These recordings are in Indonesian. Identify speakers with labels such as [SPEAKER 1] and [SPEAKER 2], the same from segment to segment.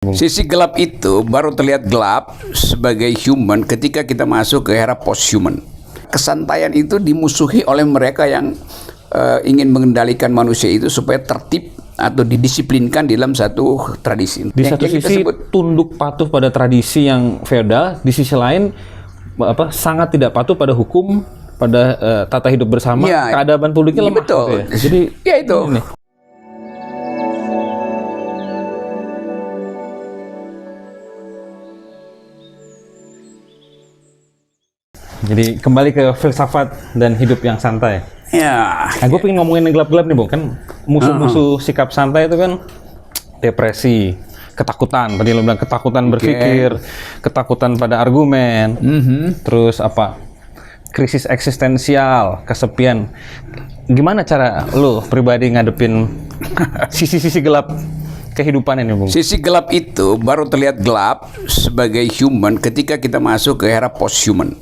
[SPEAKER 1] Sisi gelap itu baru terlihat gelap sebagai human ketika kita masuk ke era post-human. Kesantaian itu dimusuhi oleh mereka yang ingin mengendalikan manusia itu supaya tertib atau didisiplinkan di dalam satu tradisi.
[SPEAKER 2] Di satu sisi tunduk patuh pada tradisi yang feodal, di sisi lain sangat tidak patuh pada hukum, pada tata hidup bersama,
[SPEAKER 1] ya,
[SPEAKER 2] keadaban publiknya lemah.
[SPEAKER 1] Betul.
[SPEAKER 2] Gitu ya. Jadi
[SPEAKER 1] ya itu.
[SPEAKER 2] Ini. Jadi kembali ke filsafat dan hidup yang santai.
[SPEAKER 1] Ya.
[SPEAKER 2] Nah, gue pengen ngomongin yang gelap-gelap nih, Bung. Kan musuh-musuh sikap santai itu kan depresi, ketakutan. Tadi lo bilang ketakutan berpikir, ketakutan pada argumen, terus krisis eksistensial, kesepian. Gimana cara lo pribadi ngadepin sisi-sisi gelap kehidupan ini, Bung?
[SPEAKER 1] Sisi gelap itu baru terlihat gelap sebagai human ketika kita masuk ke era post-human.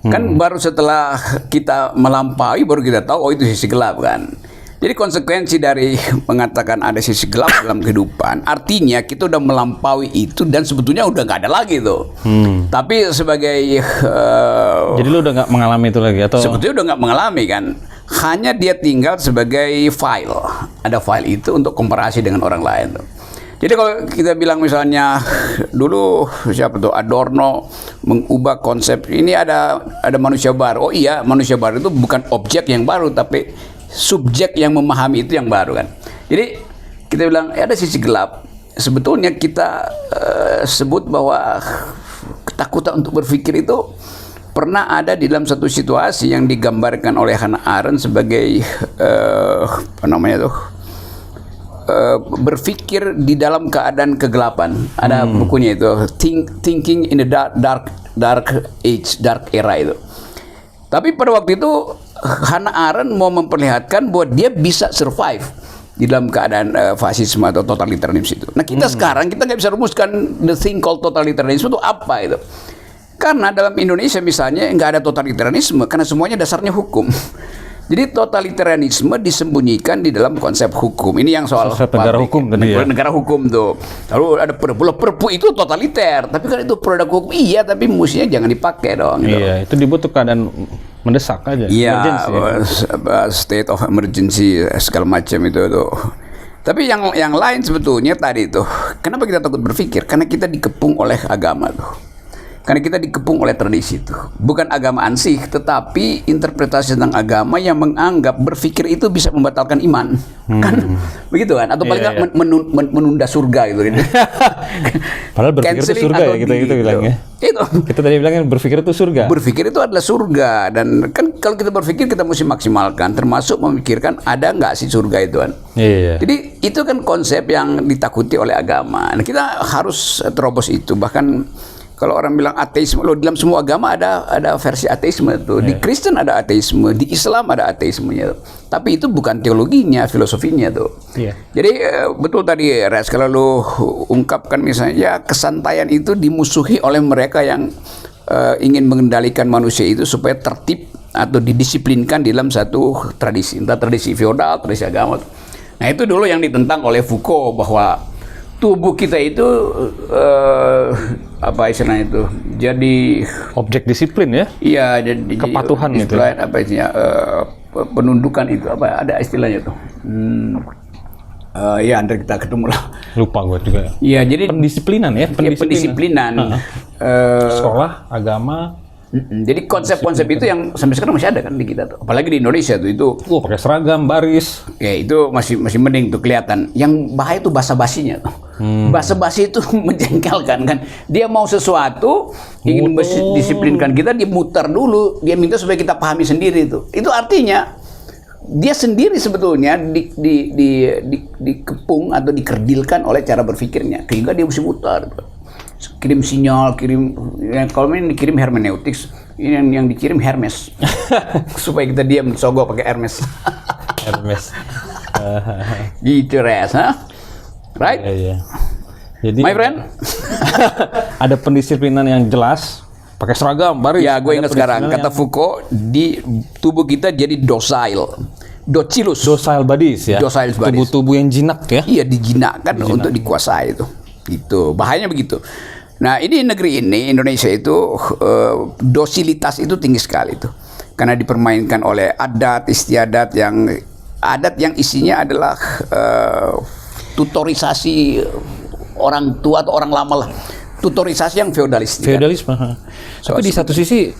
[SPEAKER 1] Kan baru setelah kita melampaui baru kita tahu itu sisi gelap kan. Jadi konsekuensi dari mengatakan ada sisi gelap dalam kehidupan artinya kita udah melampaui itu dan sebetulnya udah nggak ada lagi tuh. Tapi sebagai
[SPEAKER 2] jadi lu udah nggak mengalami itu lagi atau?
[SPEAKER 1] Sebetulnya udah nggak mengalami kan. Hanya dia tinggal sebagai file. Ada file itu untuk komparasi dengan orang lain tuh. Jadi kalau kita bilang misalnya dulu siapa tuh Adorno mengubah konsep ini ada manusia baru. Oh iya, manusia baru itu bukan objek yang baru tapi subjek yang memahami itu yang baru kan. Jadi kita bilang ada sisi gelap. Sebetulnya kita sebut bahwa ketakutan untuk berpikir itu pernah ada di dalam satu situasi yang digambarkan oleh Hannah Arendt sebagai berpikir di dalam keadaan kegelapan. Ada bukunya itu Thinking in the Dark Age, Dark Era itu. Tapi pada waktu itu Hannah Arendt mau memperlihatkan bahwa dia bisa survive di dalam keadaan fasisme atau totalitarisme itu. Nah kita sekarang kita nggak bisa rumuskan the thing called totalitarianism itu apa itu. Karena dalam Indonesia misalnya nggak ada totalitarisme karena semuanya dasarnya hukum. Jadi totalitarianisme disembunyikan di dalam konsep hukum. Ini yang soal
[SPEAKER 2] negara hukum tadi ya.
[SPEAKER 1] Negara hukum tuh. Lalu ada perpu itu totaliter. Tapi kan itu produk hukum. Iya, tapi mestinya jangan dipakai dong. Gitu.
[SPEAKER 2] Iya, itu dibutuhkan keadaan mendesak aja.
[SPEAKER 1] Iya, state of emergency segala macam itu tuh. Tapi yang lain sebetulnya tadi tuh. Kenapa kita takut berpikir? Karena kita dikepung oleh agama tuh. Karena kita dikepung oleh tradisi itu. Bukan agama ansih, tetapi interpretasi tentang agama yang menganggap berpikir itu bisa membatalkan iman. Kan begitu kan? Atau paling nggak menunda surga gitu.
[SPEAKER 2] Padahal berpikir itu surga ya, kita bilangnya.
[SPEAKER 1] Itu.
[SPEAKER 2] Kita tadi bilangnya berpikir itu surga.
[SPEAKER 1] Berpikir itu adalah surga. Dan kan kalau kita berpikir kita mesti maksimalkan. Termasuk memikirkan ada nggak sih surga itu kan.
[SPEAKER 2] Iya.
[SPEAKER 1] Jadi itu kan konsep yang ditakuti oleh agama. Nah, kita harus terobos itu. Bahkan kalau orang bilang ateisme, loh dalam semua agama ada versi ateisme tuh. Di Kristen ada ateisme, di Islam ada ateismenya. Tapi itu bukan teologinya, filosofinya tuh. Jadi betul tadi Res, kalau lu ungkapkan misalnya ya kesantaian itu dimusuhi oleh mereka yang ingin mengendalikan manusia itu supaya tertib atau didisiplinkan di dalam satu tradisi, entah tradisi feodal, tradisi agama. Nah itu dulu yang ditentang oleh Foucault bahwa tubuh kita itu apa istilahnya itu jadi
[SPEAKER 2] objek disiplin ya?
[SPEAKER 1] Iya, jadi
[SPEAKER 2] kepatuhan gitu.
[SPEAKER 1] Apa istilahnya penundukan itu apa ada istilahnya tuh? Ya, nanti kita ketemu lah.
[SPEAKER 2] Lupa gue juga.
[SPEAKER 1] Iya, jadi
[SPEAKER 2] pendisiplinan ya,
[SPEAKER 1] pendisiplinan.
[SPEAKER 2] Sekolah, agama.
[SPEAKER 1] Jadi konsep-konsep itu yang sampai sekarang masih ada kan di kita tuh. Apalagi di Indonesia tuh itu.
[SPEAKER 2] Pakai seragam, baris.
[SPEAKER 1] Ya itu masih mending tuh kelihatan. Yang bahaya tuh basa-basinya tuh. Basa-basi itu menjengkelkan kan. Dia mau sesuatu ingin mendisiplinkan kita, dia muter dulu, dia minta supaya kita pahami sendiri itu. Itu artinya dia sendiri sebetulnya dikepung atau dikerdilkan oleh cara berpikirnya. Sehingga dia mesti muter. Kirim sinyal, kalau ini dikirim hermeneutics, ini yang dikirim Hermes. Supaya kita diam sogok pakai Hermes.
[SPEAKER 2] Hermes.
[SPEAKER 1] Gitu Res, ha? Right?
[SPEAKER 2] Iya. Jadi
[SPEAKER 1] my friend,
[SPEAKER 2] ada pendisiplinan yang jelas, pakai seragam, baris.
[SPEAKER 1] Ya, gue ingat sekarang kata Foucault, di tubuh kita jadi docile. Docile
[SPEAKER 2] bodies ya.
[SPEAKER 1] Docile bodies.
[SPEAKER 2] Tubuh-tubuh yang jinak ya.
[SPEAKER 1] Iya, dijinakkan untuk dikuasai itu. Gitu, bahayanya begitu. Nah, ini negeri ini, Indonesia itu dosilitas itu tinggi sekali tuh. Karena dipermainkan oleh adat istiadat yang isinya adalah tutorisasi orang tua atau orang lama lah. Tutorisasi yang feodalistik.
[SPEAKER 2] Feodalisme. Tapi di satu sisi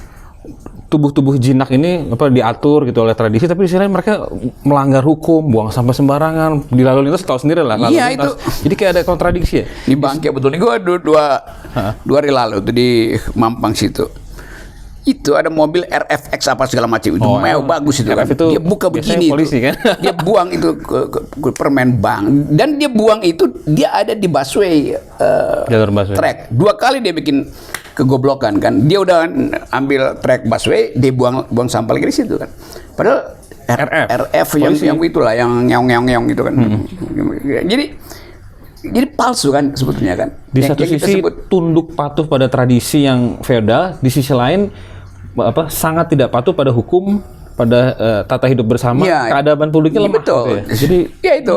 [SPEAKER 2] tubuh jinak ini diatur gitu oleh tradisi, tapi di sisi lain mereka melanggar hukum, buang sampah sembarangan, di lalu lintas tahu sendiri lah.
[SPEAKER 1] Iya itu.
[SPEAKER 2] Jadi kayak ada kontradiksi ya.
[SPEAKER 1] Di Bangke betul nih, gua dua hari lalu tuh di Mampang situ. Itu ada mobil RFX apa segala macam itu, bagus itu kan.
[SPEAKER 2] Itu
[SPEAKER 1] dia buka begini,
[SPEAKER 2] polisi, kan?
[SPEAKER 1] Dia buang itu ke permen bank, dan dia buang itu dia ada di busway,
[SPEAKER 2] jalur busway
[SPEAKER 1] track. 2 kali dia bikin kegoblokan kan. Dia udah ambil track busway, dia buang sampah lagi di situ kan. Padahal RF yang itulah yang ngeong gitu kan. Jadi palsu kan sebetulnya kan.
[SPEAKER 2] Di satu sisi tunduk patuh pada tradisi yang feodal, di sisi lain sangat tidak patuh pada hukum, pada tata hidup bersama, keadaban publiknya lemah.
[SPEAKER 1] Betul.
[SPEAKER 2] Gitu ya. Jadi
[SPEAKER 1] ya itu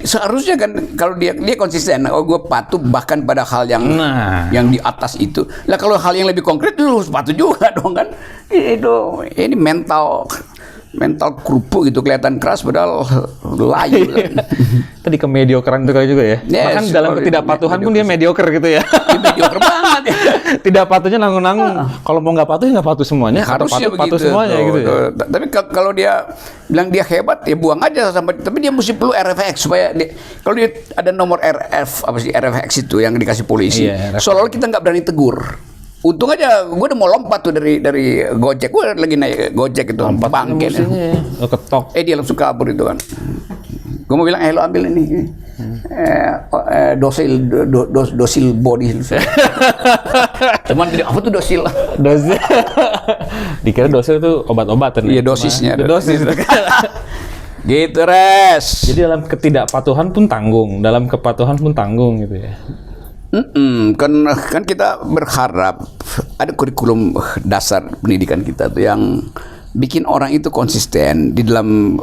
[SPEAKER 1] seharusnya kan kalau dia konsisten, gue patuh bahkan pada hal yang di atas itu. Lah kalau hal yang lebih konkret lu harus patuh juga dong kan. Ini mental kerupuk gitu, kelihatan keras padahal layu.
[SPEAKER 2] Tadi ke mediocre itu kali juga ya. Bahkan dalam ketidakpatuhan pun dia mediocre gitu ya.
[SPEAKER 1] Dia mediocre banget ya.
[SPEAKER 2] Tidak patuhnya nanggung-nanggung. Kalau mau nggak patuh, nggak patuh semuanya.
[SPEAKER 1] Harusnya
[SPEAKER 2] patuh semuanya gitu ya.
[SPEAKER 1] Tapi kalau dia bilang dia hebat, ya buang aja sampai. Tapi dia mesti perlu RFX supaya kalau dia ada nomor RFX itu yang dikasih polisi. Soalnya kita nggak berani tegur. Untung aja gue udah mau lompat tuh dari Gojek. Gue lagi naik Gojek itu, Bangke.
[SPEAKER 2] Ketok.
[SPEAKER 1] Dia langsung kabur itu kan. Gue mau bilang, lo ambil ini. Dosil body. Teman tadi apa tuh dosil?
[SPEAKER 2] Dosil. Dikira dosil itu obat-obatan.
[SPEAKER 1] Iya, dosisnya.
[SPEAKER 2] Dosis.
[SPEAKER 1] Gitu, Res.
[SPEAKER 2] Jadi dalam ketidakpatuhan pun tanggung, dalam kepatuhan pun tanggung gitu ya.
[SPEAKER 1] Kan kita berharap ada kurikulum dasar pendidikan kita tuh yang bikin orang itu konsisten di dalam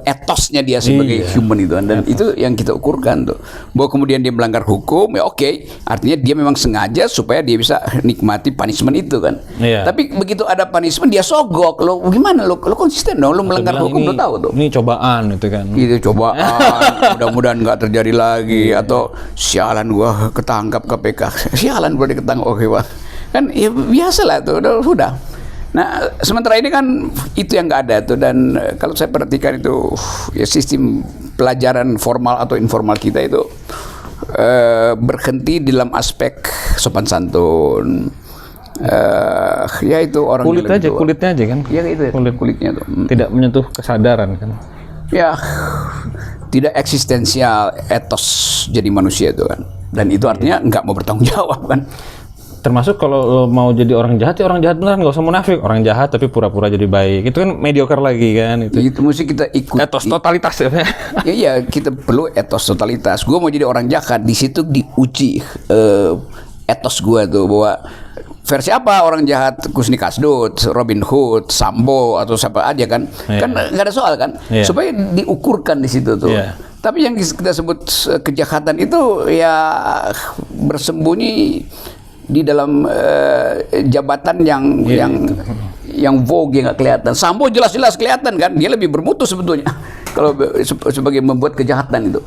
[SPEAKER 1] etosnya dia sebagai human itu, dan itu yang kita ukurkan tuh. Bahwa kemudian dia melanggar hukum, ya oke, artinya dia memang sengaja supaya dia bisa nikmati punishment itu kan. Tapi begitu ada punishment dia sogok, lo gimana lo konsisten dong, lo melanggar hukum, lo tahu tuh.
[SPEAKER 2] Ini cobaan itu kan.
[SPEAKER 1] Itu cobaan, mudah-mudahan nggak terjadi lagi, atau sialan gua ketangkap KPK, sialan gua diketangkap, oke Pak. Kan ya biasa lah tuh, udah. Nah, sementara ini kan itu yang nggak ada tuh, dan kalau saya perhatikan itu ya sistem pelajaran formal atau informal kita itu berhenti di dalam aspek sopan santun. Ya itu orang
[SPEAKER 2] kulitnya aja kan.
[SPEAKER 1] Ya itu kulitnya tuh.
[SPEAKER 2] Tidak menyentuh kesadaran kan.
[SPEAKER 1] Ya tidak eksistensial etos jadi manusia itu kan. Dan itu artinya nggak mau bertanggung jawab kan.
[SPEAKER 2] Termasuk kalau lo mau jadi orang jahat, ya orang jahat beneran, nggak usah munafik. Orang jahat tapi pura-pura jadi baik. Itu kan mediocre lagi kan.
[SPEAKER 1] Itu mesti kita ikut.
[SPEAKER 2] Etos totalitas ya.
[SPEAKER 1] Iya, kita perlu etos totalitas. Gue mau jadi orang jahat, di situ diuji etos gue tuh, bahwa versi apa orang jahat, Kusni Kasdut, Robin Hood, Sambo atau siapa aja kan. Kan nggak ada soal kan. Supaya diukurkan di situ tuh. Tapi yang kita sebut kejahatan itu ya bersembunyi di dalam jabatan yang vogue, nggak kelihatan. Sambo jelas-jelas kelihatan kan, dia lebih bermutu sebetulnya kalau sebagai membuat kejahatan itu.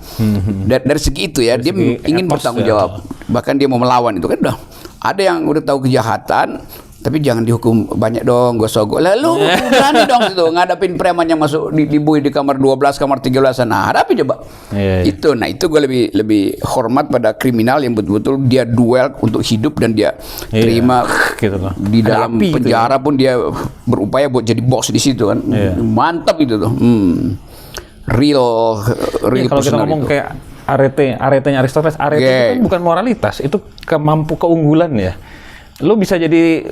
[SPEAKER 1] Dari segi itu ya, dia ingin bertanggung jawab, bahkan dia mau melawan itu kan. Udah ada yang udah tahu kejahatan, tapi jangan dihukum banyak dong, gue sogok. Lalu berani dong itu ngadapin preman yang masuk dibui di kamar 12, kamar 13. Nah, hadapi coba. Itu, nah itu gue lebih hormat pada kriminal yang betul-betul dia duel untuk hidup, dan dia terima gitu loh. Di dalam penjara pun dia berupaya buat jadi bos di situ kan. Mantap itu tuh. Real
[SPEAKER 2] kalau kita ngomong itu. Kayak aretenya Aristoteles, itu kan bukan moralitas, itu keunggulan ya. Lo bisa jadi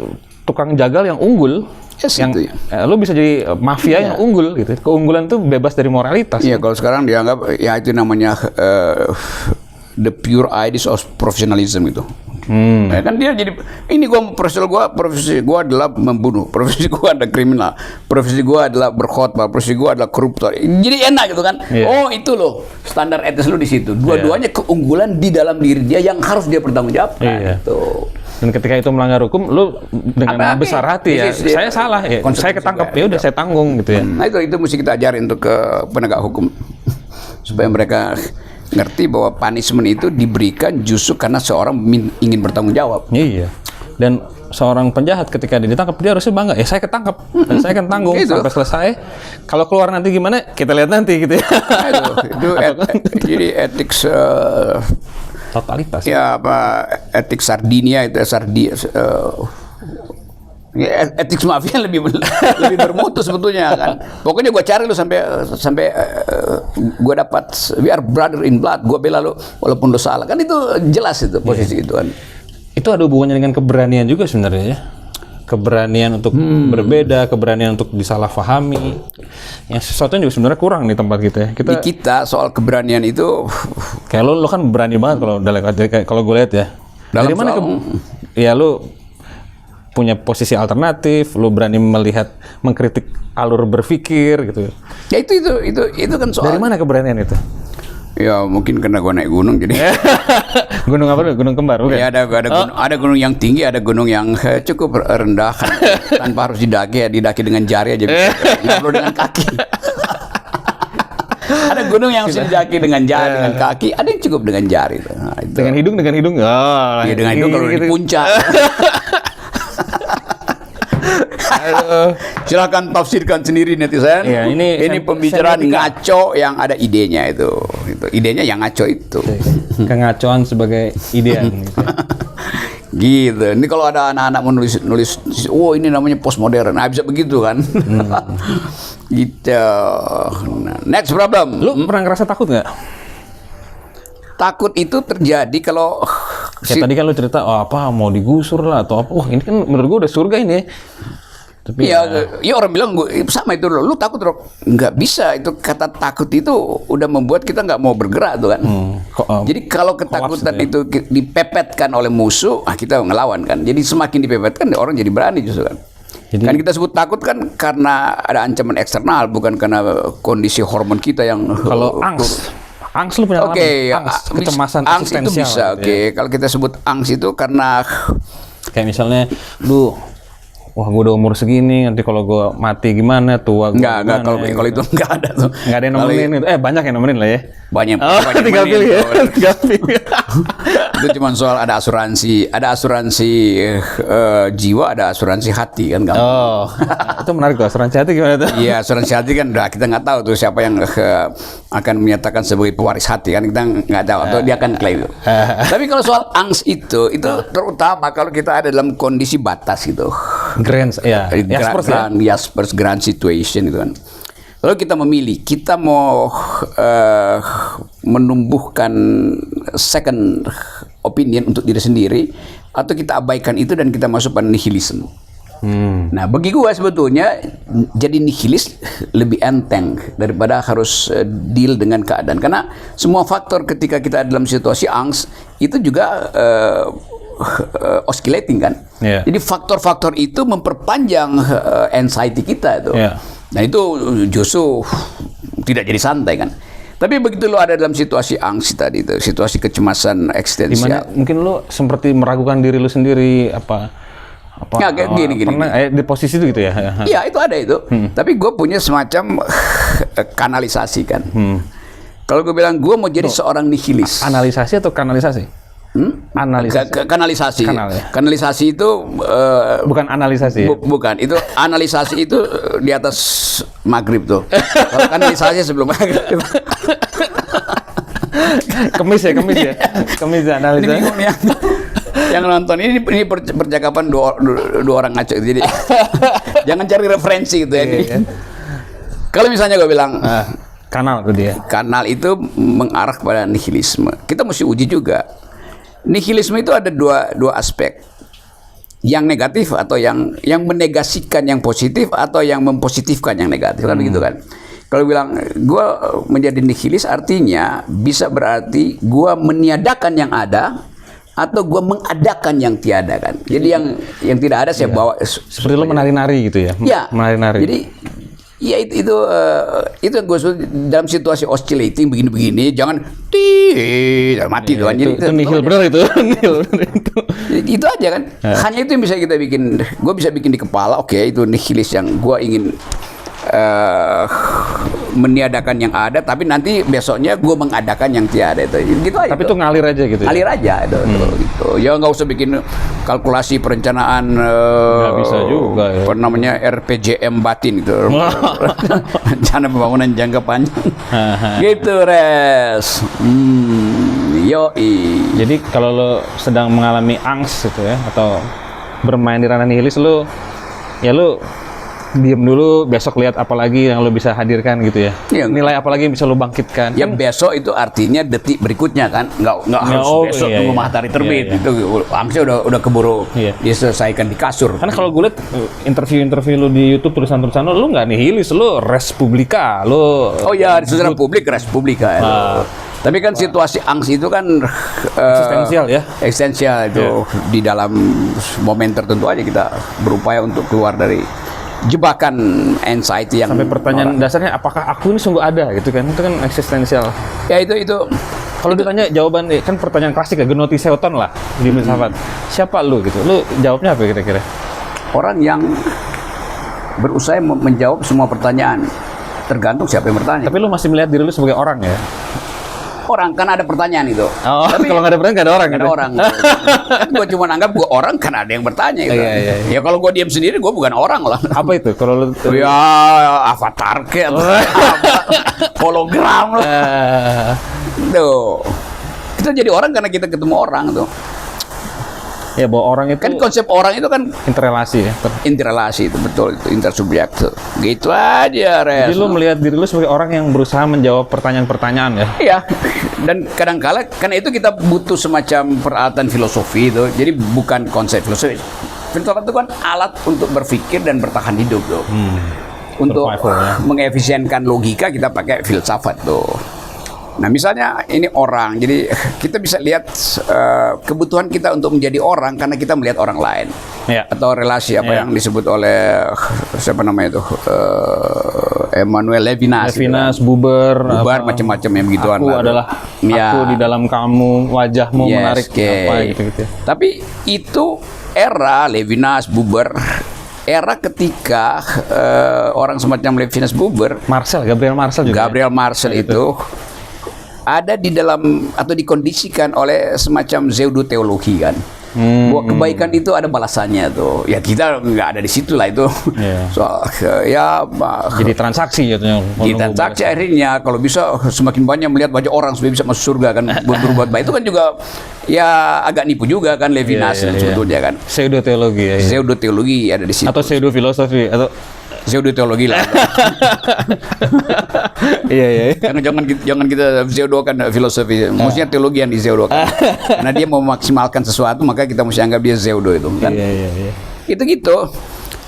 [SPEAKER 2] tukang jagal yang unggul, lo bisa jadi mafia yang unggul gitu. Keunggulan tuh bebas dari moralitas.
[SPEAKER 1] Iya, kalau sekarang dianggap ya itu namanya the pure ideas of professionalism itu. Ya kan dia jadi ini profesi gua adalah membunuh, profesi gua adalah kriminal, profesi gua adalah berkhotbah, profesi gua adalah koruptor. Jadi enak gitu kan. Oh, itu loh standar etis lu di situ. Dua-duanya keunggulan di dalam diri dia yang harus dia pertanggungjawabkan. Gitu.
[SPEAKER 2] Dan ketika itu melanggar hukum, lu dengan besar hati ya, saya salah ya, saya ketangkep ya udah saya tanggung gitu ya.
[SPEAKER 1] Nah itu mesti kita ajarin untuk ke penegak hukum supaya mereka ngerti bahwa punishment itu diberikan justru karena seorang ingin bertanggung jawab.
[SPEAKER 2] Iya. Dan seorang penjahat ketika dia ditangkap dia harusnya bangga, ya saya ketangkap dan saya akan tanggung sampai selesai. Kalau keluar nanti gimana? Kita lihat nanti gitu ya.
[SPEAKER 1] Jadi etik
[SPEAKER 2] totalitas.
[SPEAKER 1] Ya apa etik Sardinia itu etik mafia lebih bermutu sebetulnya kan. Pokoknya gue cari lu sampai gue dapat we are brother in blood. Gue bela lu walaupun lu salah. Kan itu jelas itu posisi itu kan.
[SPEAKER 2] Itu ada hubungannya dengan keberanian juga sebenarnya ya. Keberanian untuk berbeda, keberanian untuk disalahfahami. Yang sesuatu juga sebenarnya kurang di tempat kita ya.
[SPEAKER 1] Di kita soal keberanian itu
[SPEAKER 2] kayak lo kan berani banget kalau gue lihat ya. Dari mana ya lo punya posisi alternatif, lo berani mengkritik alur berpikir gitu.
[SPEAKER 1] Ya itu kan soal.
[SPEAKER 2] Dari mana keberanian itu?
[SPEAKER 1] Ya mungkin karena gue naik gunung jadi.
[SPEAKER 2] Gunung apa? Gunung kembar bukan?
[SPEAKER 1] Ya ada gunung yang tinggi, ada gunung yang cukup rendah kan, tanpa harus didaki dengan jari aja bisa. Nggak perlu dengan kaki. Ada gunung yang harus didaki dengan jari, dengan kaki, ada yang cukup dengan jari. Nah, itu.
[SPEAKER 2] Dengan hidung. Oh,
[SPEAKER 1] ya dengan hidung kalau di puncak. Silakan tafsirkan sendiri netizen.
[SPEAKER 2] Ya,
[SPEAKER 1] ini pembicaraan ngaco yang ada idenya itu. Idenya yang ngaco itu.
[SPEAKER 2] Kengacoan sebagai ide.
[SPEAKER 1] Gitu. Ini kalau ada anak-anak menulis, ini namanya postmodern. Nah, bisa begitu kan? Gitu. Nah, next problem.
[SPEAKER 2] Lu pernah ngerasa takut nggak?
[SPEAKER 1] Takut itu terjadi kalau
[SPEAKER 2] tadi kan lu cerita mau digusur lah atau apa. Ini kan menurut gua udah surga ini. Tapi
[SPEAKER 1] ya orang bilang sama itu lu takut nggak bisa, itu kata takut itu udah membuat kita nggak mau bergerak tuh kan. Jadi kalau ketakutan itu dipepetkan oleh musuh, kita ngelawan kan. Jadi semakin dipepetkan orang jadi berani justru kan. Kan kita sebut takut kan karena ada ancaman eksternal, bukan karena kondisi hormon kita yang
[SPEAKER 2] kalau angst lu punya kecemasan
[SPEAKER 1] angst itu bisa. Kalau kita sebut angst itu karena
[SPEAKER 2] kayak misalnya wah gue udah umur segini, nanti kalau gue mati gimana, tua gue
[SPEAKER 1] Enggak, kalau itu enggak ada tuh.
[SPEAKER 2] Enggak ada yang nemenin itu. Banyak yang nemenin lah ya.
[SPEAKER 1] Banyak
[SPEAKER 2] tinggal pilih ya. Tinggal pilih.
[SPEAKER 1] Itu cuma soal ada asuransi jiwa, ada asuransi hati kan.
[SPEAKER 2] Itu menarik tuh, asuransi hati gimana tuh?
[SPEAKER 1] Iya, asuransi hati kan kita nggak tahu tuh siapa yang akan menyatakan sebagai pewaris hati kan, kita nggak tahu atau dia akan klaim. Tapi kalau soal angst itu terutama kalau kita ada dalam kondisi batas gitu. Jaspers grand situation itu kan. Lalu kita memilih, kita mau menumbuhkan second opinion untuk diri sendiri, atau kita abaikan itu dan kita masuk pada nihilisme. Nah, bagi gua sebetulnya jadi nihilis lebih enteng daripada harus deal dengan keadaan. Karena semua faktor ketika kita dalam situasi angst itu juga oscillating kan. Jadi faktor-faktor itu memperpanjang anxiety kita itu. Nah, itu justru tidak jadi santai kan. Tapi begitu lo ada dalam situasi angst tadi itu, situasi kecemasan eksistensial.
[SPEAKER 2] Dimana mungkin lo seperti meragukan diri lo sendiri
[SPEAKER 1] gini.
[SPEAKER 2] Pernah di posisi itu gitu ya?
[SPEAKER 1] Iya, itu ada itu. Tapi gue punya semacam kanalisasi kan. Kalau gue bilang gue mau jadi seorang nihilis.
[SPEAKER 2] Analisasi atau kanalisasi?
[SPEAKER 1] Kanalisasi. Kanalisasi itu
[SPEAKER 2] bukan analisasi.
[SPEAKER 1] Bukan, itu analisasi itu di atas maghrib tuh. Kalau kanalisasi sebelum maghrib.
[SPEAKER 2] Kemis ya. Kemis ya analisa.
[SPEAKER 1] Ini bingung yang nonton ini percakapan dua orang ngaco itu. Jadi jangan cari referensi gitu ya. Kalau misalnya gue bilang
[SPEAKER 2] kanal tuh dia.
[SPEAKER 1] Kanal itu mengarah kepada nihilisme. Kita mesti uji juga. Nihilisme itu ada dua aspek, yang negatif atau yang menegasikan yang positif atau yang mempositifkan yang negatif kan begitu kan. Kalau bilang gue menjadi nihilis artinya bisa berarti gue meniadakan yang ada atau gue mengadakan yang tiada kan. Jadi yang tidak ada saya bawa.
[SPEAKER 2] Seperti lo menari-nari gitu ya?
[SPEAKER 1] Ya.
[SPEAKER 2] Menari-nari.
[SPEAKER 1] Jadi ya itu yang gue suka dalam situasi oscillating begini-begini, jangan mati tuh kan.
[SPEAKER 2] Itu nihil bener itu. Nihil bener itu.
[SPEAKER 1] Itu aja kan. Hanya itu yang bisa kita bikin. Gue bisa bikin di kepala. Oke, itu nihilis yang gue ingin meniadakan yang ada, tapi nanti besoknya gue mengadakan yang tiada itu. Gitu aja.
[SPEAKER 2] Tapi itu ngalir aja gitu.
[SPEAKER 1] Ngalir aja itu. Gitu. Ya nggak usah bikin kalkulasi perencanaan.
[SPEAKER 2] Nggak bisa juga ya.
[SPEAKER 1] Apa namanya RPJM batin gitu. Rencana pembangunan jangka panjang. Gitu res. Yoi.
[SPEAKER 2] Jadi kalau lo sedang mengalami angst gitu ya, atau bermain di ranah nihilis, lo diem dulu, besok lihat apa lagi yang lo bisa hadirkan gitu ya. Nilai apa lagi yang bisa lo bangkitkan.
[SPEAKER 1] Yang besok itu artinya detik berikutnya kan, nggak harus besok tunggu matahari terbit. Itu angstnya udah keburu diselesaikan di kasur.
[SPEAKER 2] Karena kalau gue lihat interview lo di YouTube, tulisan-tulisan lo nggak nihilis, lo res publica, lo.
[SPEAKER 1] Oh ya, di secara publik res publika. Tapi kan situasi angst itu kan
[SPEAKER 2] eksistensial ya.
[SPEAKER 1] Eksistensial itu di dalam momen tertentu aja kita berupaya untuk keluar dari jebakan anxiety yang
[SPEAKER 2] sampai pertanyaan dasarnya apakah aku ini sungguh ada gitu kan, itu kan eksistensial
[SPEAKER 1] ya. Itu
[SPEAKER 2] kalau ditanya jawaban kan pertanyaan klasik ya, genotiseuton lah di filsafat. Siapa lu gitu, lu jawabnya apa kira-kira?
[SPEAKER 1] Orang yang berusaha menjawab semua pertanyaan, tergantung siapa yang bertanya.
[SPEAKER 2] Tapi lu masih melihat diri lu sebagai orang ya?
[SPEAKER 1] Orang kan ada pertanyaan itu.
[SPEAKER 2] Tapi kalau nggak ada pertanyaan nggak ada orang.
[SPEAKER 1] Nggak ada orang. Gue cuma anggap gue orang karena ada yang bertanya. Gitu.
[SPEAKER 2] Iya.
[SPEAKER 1] Ya kalau gue diam sendiri gue bukan orang lah.
[SPEAKER 2] Apa itu? Kalau lu
[SPEAKER 1] ya avatar ke atau hologram lah. Tuh. Kita jadi orang karena kita ketemu orang tuh.
[SPEAKER 2] Ya bahwa orang itu
[SPEAKER 1] kan konsep orang itu kan
[SPEAKER 2] interrelasi ya.
[SPEAKER 1] Interrelasi itu betul, itu intersubjek tuh. Gitu aja, Res.
[SPEAKER 2] Jadi lu melihat diri lu sebagai orang yang berusaha menjawab pertanyaan-pertanyaan ya.
[SPEAKER 1] Iya. Dan kadang-kala karena itu kita butuh semacam peralatan filosofi itu. Jadi bukan konsep filosofi. Filsafat itu kan alat untuk berpikir dan bertahan hidup tuh. Untuk mengefisienkan logika kita pakai filsafat tuh. Nah misalnya ini orang, jadi kita bisa lihat kebutuhan kita untuk menjadi orang karena kita melihat orang lain, atau relasi apa yang disebut oleh siapa namanya itu Emmanuel Levinas.
[SPEAKER 2] Levinas, Buber,
[SPEAKER 1] macam-macam yang begituan.
[SPEAKER 2] Aku adalah aku di dalam kamu, wajahmu menarik apa gitu. Tapi
[SPEAKER 1] itu era Levinas, Buber. Era ketika orang semacam Levinas, Buber,
[SPEAKER 2] Gabriel Marcel
[SPEAKER 1] itu ada di dalam atau dikondisikan oleh semacam pseudo-teologi kan. Bahwa kebaikan itu ada balasannya tuh. Ya kita nggak ada di situ lah itu. Soal
[SPEAKER 2] jadi transaksi jatuhnya.
[SPEAKER 1] Jadi transaksi akhirnya kalau bisa semakin banyak melihat wajah orang supaya bisa masuk surga kan, berbuat baik. Itu kan juga ya agak nipu juga kan Levinas sebetulnya kan.
[SPEAKER 2] Pseudo-teologi ya.
[SPEAKER 1] Pseudo-teologi ada di situ.
[SPEAKER 2] Atau pseudo-filosofi atau
[SPEAKER 1] pseudo-teologi lah.
[SPEAKER 2] Iya.
[SPEAKER 1] Karena jangan kita pseudokan filosofi. Maksudnya teologi yang diseudokan. Karena dia mau memaksimalkan sesuatu, maka kita mesti anggap dia pseudo itu kan.
[SPEAKER 2] Iya.
[SPEAKER 1] Itu gitu.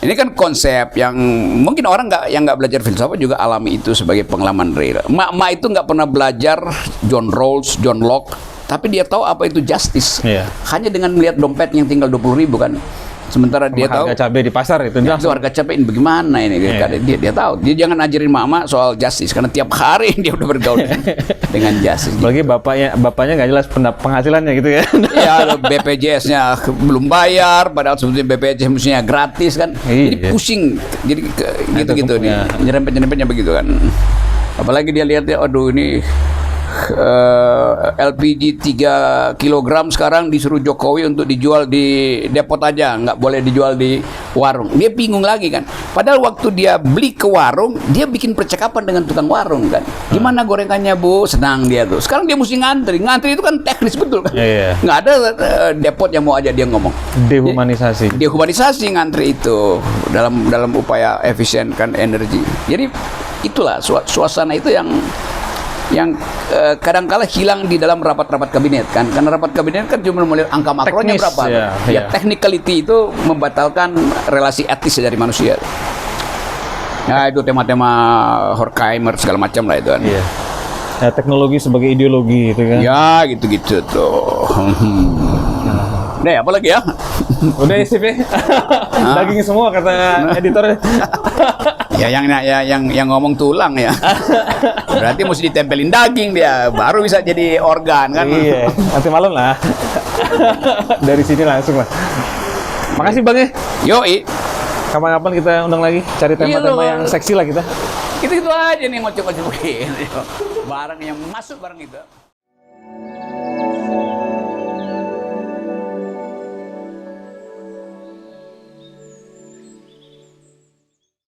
[SPEAKER 1] Ini kan konsep yang mungkin orang yang nggak belajar filsafat juga alami itu sebagai pengalaman real. Mak itu nggak pernah belajar John Rawls, John Locke, tapi dia tahu apa itu justice. Hanya dengan melihat dompet yang tinggal 20.000 kan. Sementara dia tahu
[SPEAKER 2] harga cabai di pasar itu
[SPEAKER 1] harga cabai ini bagaimana ini dia tahu. Dia jangan ajarin mama soal justice karena tiap hari dia udah bergaul dengan justice.
[SPEAKER 2] Bagi bapaknya nggak jelas penghasilannya gitu ya.
[SPEAKER 1] Ya BPJS-nya belum bayar padahal sebetulnya BPJS mestinya gratis kan. Jadi pusing. Jadi gitu nih. Nyerempet-nyerempetnya begitu kan. Apalagi dia lihat aduh ini LPG 3 kg sekarang disuruh Jokowi untuk dijual di depot aja, nggak boleh dijual di warung. Dia bingung lagi kan. Padahal waktu dia beli ke warung, dia bikin percakapan dengan tukang warung kan. Gimana gorengannya Bu? Senang dia tuh. Sekarang dia mesti ngantri. Ngantri itu kan teknis betul kan. Nggak ada depot yang mau aja dia ngomong. Dehumanisasi ngantri itu dalam upaya efisienkan energi. Jadi itulah suasana itu yang kadang-kala hilang di dalam rapat-rapat kabinet kan, karena rapat kabinet kan cuma melihat angka makronya berapa. Technicality itu membatalkan relasi etis dari manusia. Nah itu tema-tema Horkheimer segala macam lah itu kan.
[SPEAKER 2] Ya, teknologi sebagai ideologi itu kan.
[SPEAKER 1] Ya gitu-gitu tuh. Udah ya, apa lagi ya?
[SPEAKER 2] Udah ya sip ya. Daging semua kata editor.
[SPEAKER 1] Ya yang ngomong tulang ya. Berarti mesti ditempelin daging dia, baru bisa jadi organ kan.
[SPEAKER 2] Iya, nanti malam lah. Dari sini langsung lah. Makasih Bang ya.
[SPEAKER 1] Yoi.
[SPEAKER 2] Kapan-kapan kita undang lagi, cari tema-tema yang seksi lah kita.
[SPEAKER 1] Itu aja nih ngocok-ngocok begini. Barang yang masuk barang itu.